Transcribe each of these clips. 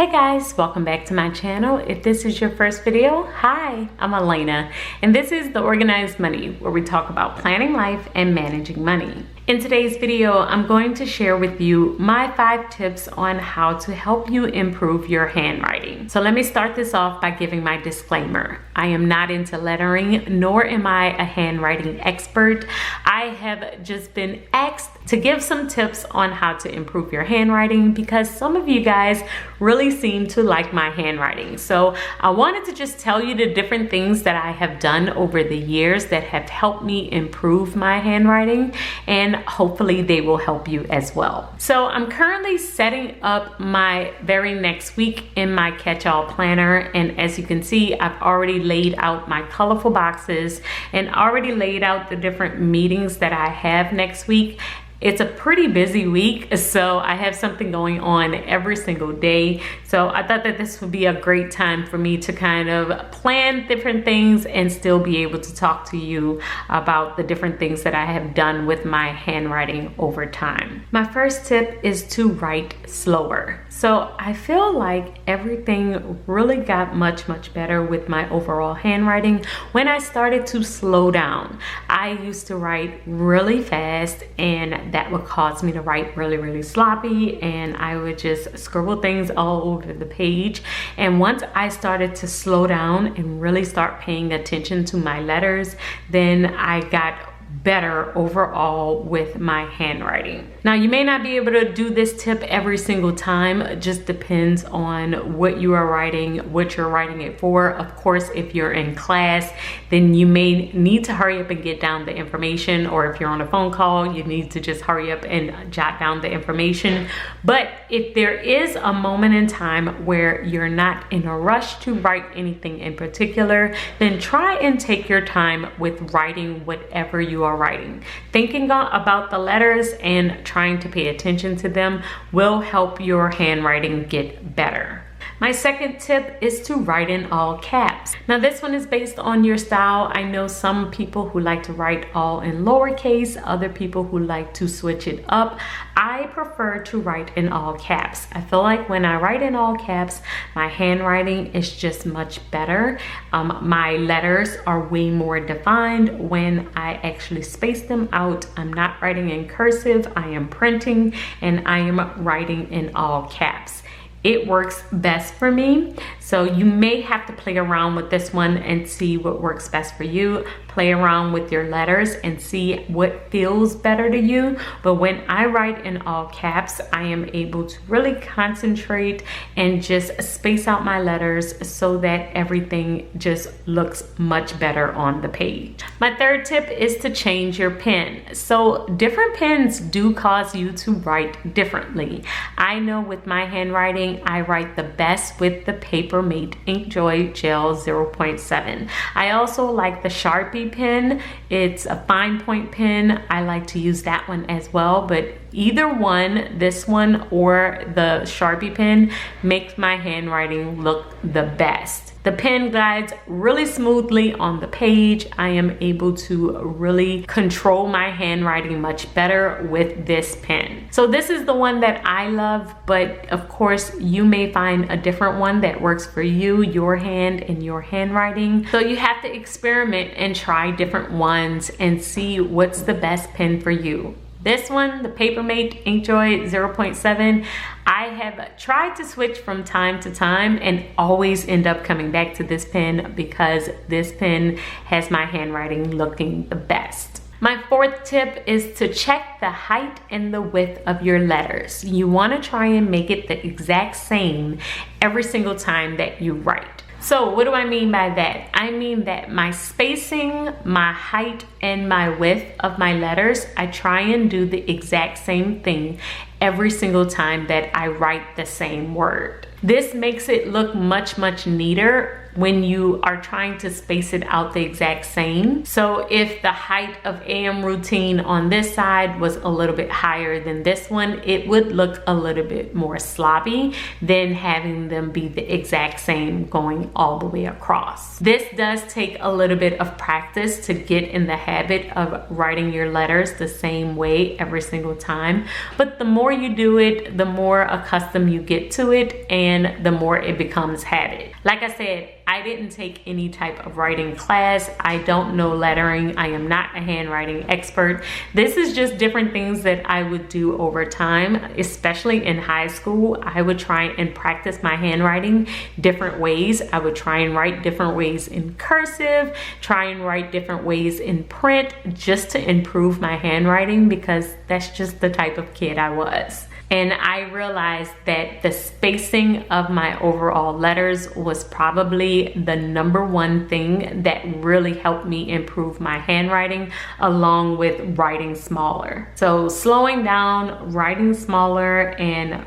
Hey guys, welcome back to my channel. If this is your first video, hi, I'm Alaina, and this is The Organized Money, where we talk about planning life and managing money. In today's video, I'm going to share with you my 5 tips on how to help you improve your handwriting. So let me start this off by giving my disclaimer. I am not into lettering, nor am I a handwriting expert. I have just been asked to give some tips on how to improve your handwriting because some of you guys really seem to like my handwriting. So I wanted to just tell you the different things that I have done over the years that have helped me improve my handwriting, and hopefully they will help you as well. So I'm currently setting up my very next week in my catch-all planner, and as you can see, I've already laid out my colorful boxes and already laid out the different meetings that I have next week. It's a pretty busy week, so I have something going on every single day. So I thought that this would be a great time for me to kind of plan different things and still be able to talk to you about the different things that I have done with my handwriting over time. My first tip is to write slower. So I feel like everything really got much better with my overall handwriting when I started to slow down. I used to write really fast, and that would cause me to write really sloppy, and I would just scribble things all over the page. And once I started to slow down and really start paying attention to my letters, then I got better overall with my handwriting. Now, you may not be able to do this tip every single time. It just depends on what you are writing, what you're writing it for. Of course, if you're in class, then you may need to hurry up and get down the information, or if you're on a phone call, you need to just hurry up and jot down the information. But if there is a moment in time where you're not in a rush to write anything in particular, then try and take your time with writing whatever you are writing. Thinking about the letters and trying to pay attention to them will help your handwriting get better. My second tip is to write in all caps. Now, this one is based on your style. I know some people who like to write all in lowercase, other people who like to switch it up. I prefer to write in all caps. I feel like when I write in all caps, my handwriting is just much better. My letters are way more defined when I actually space them out. I'm not writing in cursive, I am printing, and I am writing in all caps. It works best for me, so you may have to play around with this one and see what works best for you. Play around with your letters and see what feels better to you. But when I write in all caps, I am able to really concentrate and just space out my letters so that everything just looks much better on the page. My third tip is to change your pen. So different pens do cause you to write differently. I know with my handwriting, I write the best with the Papermate Inkjoy Gel 0.7. I also like the Sharpie pen. It's a fine point pen. I like to use that one as well, but either one, this one or the Sharpie pen, makes my handwriting look the best. The pen glides really smoothly on the page. I am able to really control my handwriting much better with this pen. So this is the one that I love, but of course you may find a different one that works for you, your hand, and your handwriting. So you have to experiment and try different ones and see what's the best pen for you. This one, the Papermate Inkjoy 0.7, I have tried to switch from time to time and always end up coming back to this pen because this pen has my handwriting looking the best. My fourth tip is to check the height and the width of your letters. You want to try and make it the exact same every single time that you write. So what do I mean by that? I mean that my spacing, my height, and my width of my letters, I try and do the exact same thing every single time that I write the same word. This makes it look much neater when you are trying to space it out the exact same. So if the height of AM routine on this side was a little bit higher than this one, it would look a little bit more sloppy than having them be the exact same going all the way across. This does take a little bit of practice to get in the habit of writing your letters the same way every single time, but the more you do it, the more accustomed you get to it, and the more it becomes habit. Like I said, I didn't take any type of writing class. I don't know lettering. I am not a handwriting expert. This is just different things that I would do over time, especially in high school. I would try and practice my handwriting different ways. I would try and write different ways in cursive, try and write different ways in print just to improve my handwriting, because that's just the type of kid I was. And I realized that the spacing of my overall letters was probably the #1 thing that really helped me improve my handwriting, along with writing smaller. So slowing down, writing smaller, and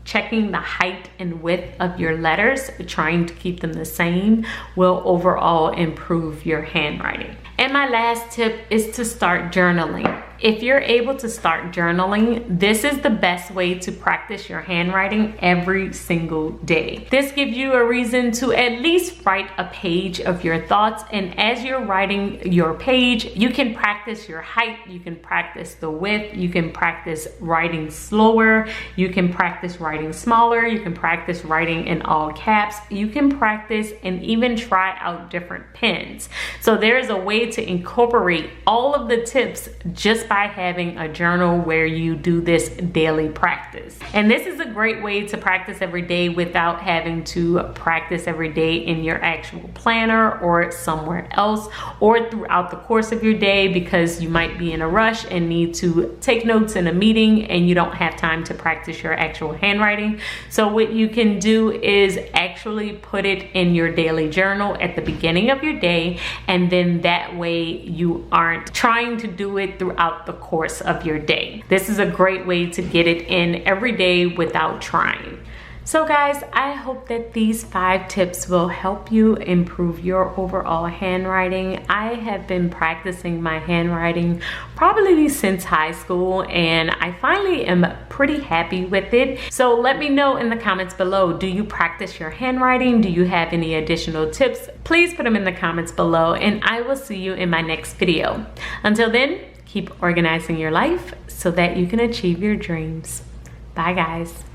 checking the height and width of your letters, trying to keep them the same, will overall improve your handwriting. And my last tip is to start journaling. If you're able to start journaling, this is the best way to practice your handwriting every single day. This gives you a reason to at least write a page of your thoughts, and as you're writing your page, you can practice your height, you can practice the width, you can practice writing slower, you can practice writing smaller, you can practice writing in all caps, you can practice and even try out different pens. So there is a way to incorporate all of the tips just by having a journal where you do this daily practice. And this is a great way to practice every day without having to practice every day in your actual planner or somewhere else, or throughout the course of your day, because you might be in a rush and need to take notes in a meeting and you don't have time to practice your actual handwriting. So what you can do is actually put it in your daily journal at the beginning of your day, and then that way you aren't trying to do it throughout the course of your day. This is a great way to get it in every day without trying. So guys, I hope that these 5 tips will help you improve your overall handwriting. I have been practicing my handwriting probably since high school, and I finally am pretty happy with it. So let me know in the comments below, do you practice your handwriting? Do you have any additional tips? Please put them in the comments below, and I will see you in my next video. Until then, keep organizing your life so that you can achieve your dreams. Bye guys.